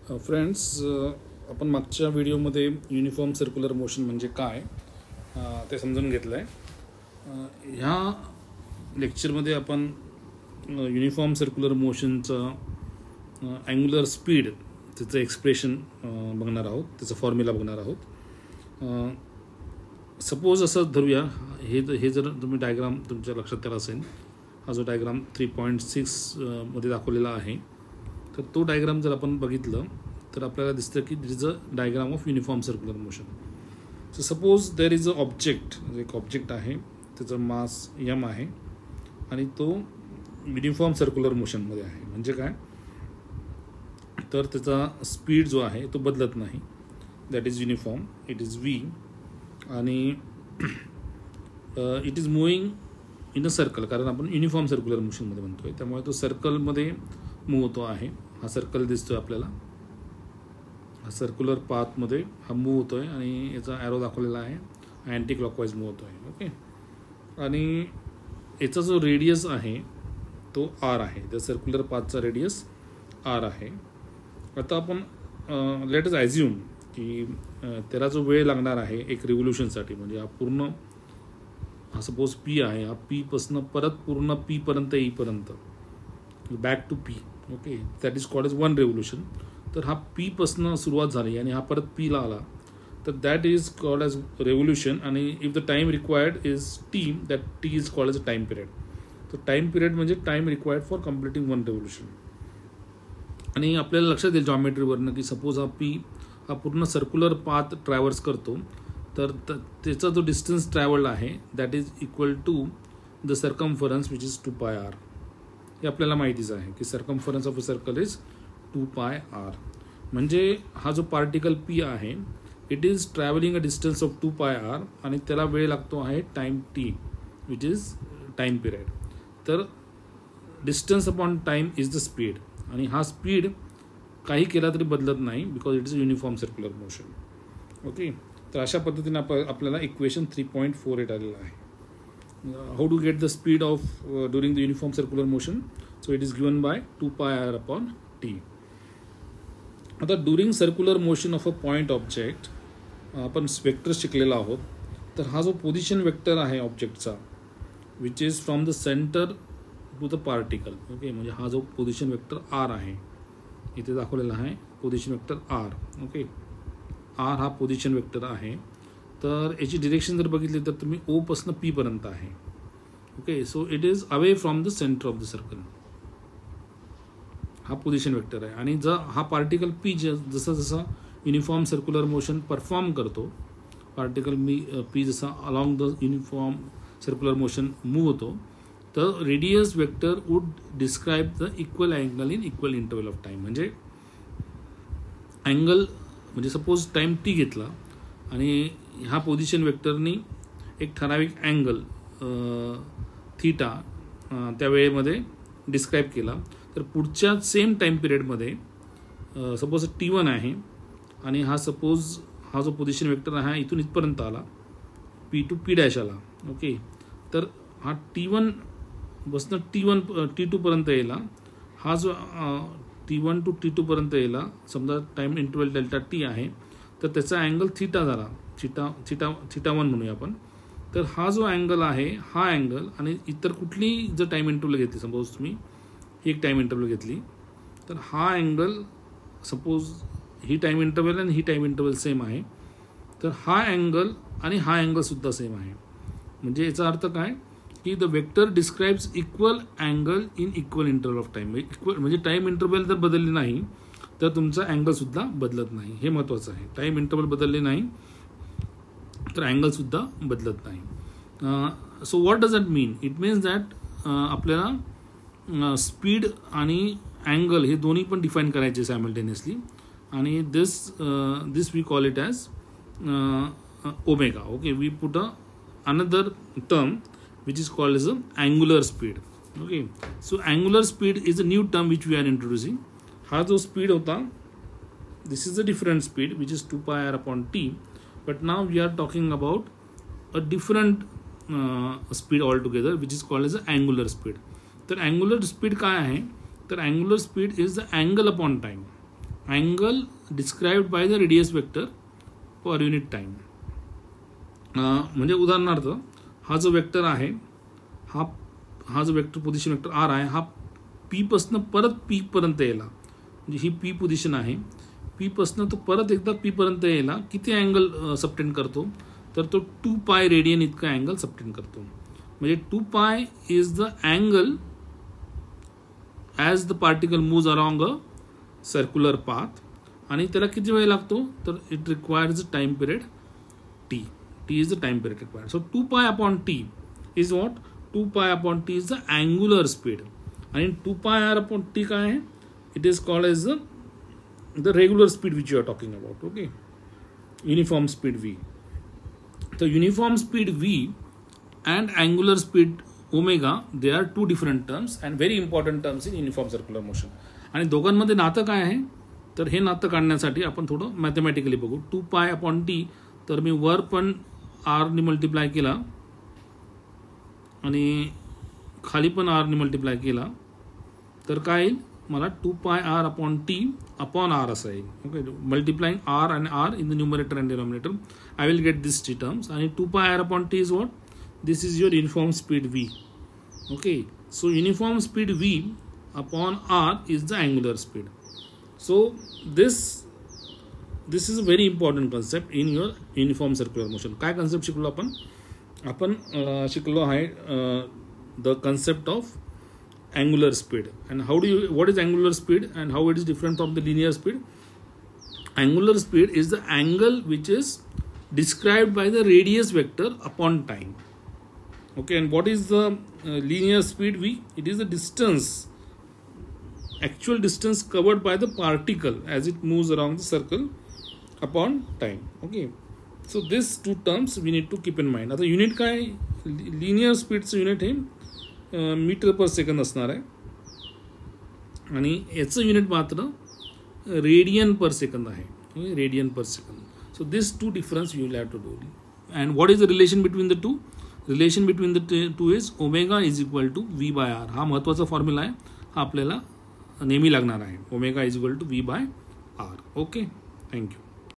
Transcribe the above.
Friends, आपण मागच्या व्हिडिओमध्ये युनिफॉर्म सर्क्युलर मोशन म्हणजे काय ते समजून घेतलं आहे. ह्या लेक्चरमध्ये आपण युनिफॉर्म सर्क्युलर मोशनचं अँग्युलर स्पीड, त्याचं एक्सप्रेशन बघणार आहोत, त्याचं फॉर्म्युला बघणार आहोत. सपोज असं धरूया, हे जर तुम्ही डायग्राम तुमच्या लक्षात आला असेल, हा जो डायग्राम 3.6 मध्ये दाखवलेला आहे, तर तो डायग्राम जर आपण बघितलं तर आपल्याला दिसतं की this is a diagram of uniform circular motion. So suppose there is a object, एक ऑब्जेक्ट आहे, त्याचं मास m आहे आणि तो युनिफॉर्म सर्क्युलर मोशनमध्ये आहे. म्हणजे काय, तर त्याचा स्पीड जो आहे तो बदलत नाही, that is uniform, it is v, आणि it is moving in a circle, कारण आपण युनिफॉर्म सर्क्युलर मोशनमध्ये म्हणतोय, त्यामुळे तो सर्कलमध्ये मूव्ह होतो आहे. हा सर्कल दिसतोय आपल्याला, हा सर्क्युलर पाथमध्ये हा मूव्ह होतोय आणि याचा ॲरो दाखवलेला आहे, अँटी क्लॉकवाईज मूव्ह होतोय. ओके, आणि याचा जो रेडियस आहे तो r आहे, त्या सर्क्युलर पाथचा रेडियस r आहे. आता आपण लेट अस ॲझ्युम की त्याला जो वेळ लागणार आहे एक रिव्होल्यूशनसाठी, म्हणजे हा पूर्ण, हा सपोज p आहे, हा p पासून परत पूर्ण p पर्यंत येईपर्यंत, back to p, okay, that is called as one revolution. तर हा p पासून सुरुवात झाली आणि हा परत p ला आला, तर that is called as revolution. आणि if the time required is t, that t is called as a time period. तर टाइम पिरियड म्हणजे time required for completing one revolution. आणि आपल्याला लक्षात येईल जॉमेट्रीवरनं की सपोज हा p हा पूर्ण सर्क्युलर पाथ ट्रॅव्हर्स करतो, तर त्याचा जो डिस्टन्स ट्रॅव्हल्ड आहे that is equal to the circumference which is 2πr. हे आपल्याला माहितीच आहे की circumference of a circle is 2πr. म्हणजे हा जो पार्टिकल p आहे, it is travelling a distance of 2πr आणि त्याला वेळ लागतो आहे time t, which is time period. तर distance upon time is the speed, आणि हा स्पीड काही केला तरी बदलत नाही, because it is uniform circular motion. Okay, तर अशा पद्धतीने आपल्याला इक्वेशन 3.48 आलेलं आहे. How to get the speed of during the uniform circular motion? So it is given by 2πr upon t. आता during circular motion of a point object आपण vector शिकलेला आहोत. तर हा जो पोझिशन वेक्टर आहे ऑब्जेक्टचा, which is from the centre to the particle, okay, म्हणजे हा जो पोझिशन वेक्टर r आहे, इथे दाखवलेला आहे position vector r. Okay, r हा पोझिशन वेक्टर आहे. तर याची डिरेक्शन जर बघितली तर तुम्ही o पासून p पर्यंत आहे. Okay, so it is away from the centre of the circle. हा पोझिशन वेक्टर आहे, आणि जर हा पार्टिकल p जसं जसं युनिफॉर्म सर्क्युलर मोशन परफॉर्म करतो, पार्टिकल p जसा along the uniform circular motion move होतो, तर radius vector would describe the equal angle in equal interval of time. म्हणजे अँगल, म्हणजे सपोज टाईम t घेतला आणि ह्या पोझिशन वेक्टरनी एक ठराविक अँगल थीटा त्या वेळेमध्ये डिस्क्राईब केला, तर पुढच्या सेम टाईम पिरियडमध्ये सपोज t1 आहे आणि हा सपोज हा जो पोझिशन वेक्टर आहे इथून इथपर्यंत आला, p टू p डॅश आला. ओके, तर हा t1 बसनं t2 पर्यंत येला, हा जो t1 टू t2 पर्यंत येला, समजा टाइम इंटरवल डेल्टा t आहे, तर त्याचा अँगल थीटा झाला, थीटा 1 म्हणूया आपण. तर हा जो अँगल आहे, हा अँगल, आणि इतर कुठली जर टाइम इंटरवल घेतली, सपोज तुम्ही एक टाइम इंटरवल घेतली, तर हा अँगल, सपोज ही टाइम इंटरवल आणि ही टाइम इंटरवल सेम आहे, तर हा अँगल आणि हा अँगल सुद्धा सेम आहे. म्हणजे याचा अर्थ काय की the vector describes equal angle in equal interval of time. Equal म्हणजे टाइम इंटरवल जर बदलली नाही तर तुमचा अँगल सुद्धा बदलत नाही. हे महत्त्वाचं आहे. टाइम इंटरवल बदलले नाही तर अँगल सुद्धा बदलत नाही. So what does that mean? It means that आपल्याला स्पीड आणि अँगल हे दोन्ही पण डिफाईन करायचे सायमल्टेनियसली, आणि this we call it as omega. Okay, we put another term which is called as a angular speed. Okay, so angular speed is a new term which we are introducing. हा जो speed होता, this is a different speed which is 2πr upon t, but now we are talking about a different speed altogether which is called as a angular speed. तर angular speed काय आहे? तर angular speed is the angle upon time. Angle described by the radius vector per unit time. म्हणजे उदाहरणार्थ हा जो vector आहे, हा जो वेक्टर पोझिशन वेक्टर आर आहे, हा पी पासून परत पी पर्यंत यायला, म्हणजे ही पी पोझिशन आहे, पी पासून तो परत एकदा पी पर्यंत यायला किती अँगल सबटेंड करतो, तर तो 2 पाय रेडियन इतका अँगल सबटेंड करतो. म्हणजे 2 pi is the angle as the particle moves along a circular path. आणि त्याला किती वेळ लागतो, तर it requires time period t. T is the time period required. So 2 pi upon t is what, 2 pi upon t is the angular speed. आणि 2 pi r upon t काय आहे, it is called as the regular speed which you are talking about. Okay, uniform speed v. तर uniform speed v and angular speed omega, they are two different terms and very important terms in uniform circular motion. आणि दोघांमध्ये नातं काय आहे, तर हे नातं काढण्यासाठी आपण थोडं मॅथमॅटिकली बघू. 2 पाय अपॉन टी, तर मी वर पण आर ने मल्टिप्लाय केला आणि खाली पण आर ने मल्टिप्लाय केला, तर काय येईल, मला 2 pi r upon t upon r असं येईल. ओके, मल्टिप्लाइंग आर आणि r in the numerator and denominator, I will get this 3 terms. आणि 2 pi r upon t is what, this is your uniform speed v. Okay, so uniform speed v upon r is the angular speed. So this is a very important concept in your uniform circular motion. काय concept शिकलो आपण शिकलो आहे the concept of angular speed. And what is angular speed and how it is different from the linear speed? Angular speed is the angle which is described by the radius vector upon time. Okay, and what is the linear speed v? It is the distance, actual distance covered by the particle as it moves around the circle upon time. Okay, so these two terms we need to keep in mind. आता unit काय, linear स्पीडचं unit हे metre per second असणार आहे आणि याचं unit मात्र radian per second आहे, radian per second. So this two difference you will have to do. And what is the relation between the two? Relation between the two is omega is equal to v by r. हा महत्त्वाचा formula आहे, हा आपल्याला नेहमी लागणार आहे. Omega is equal to v by R. Okay, thank you.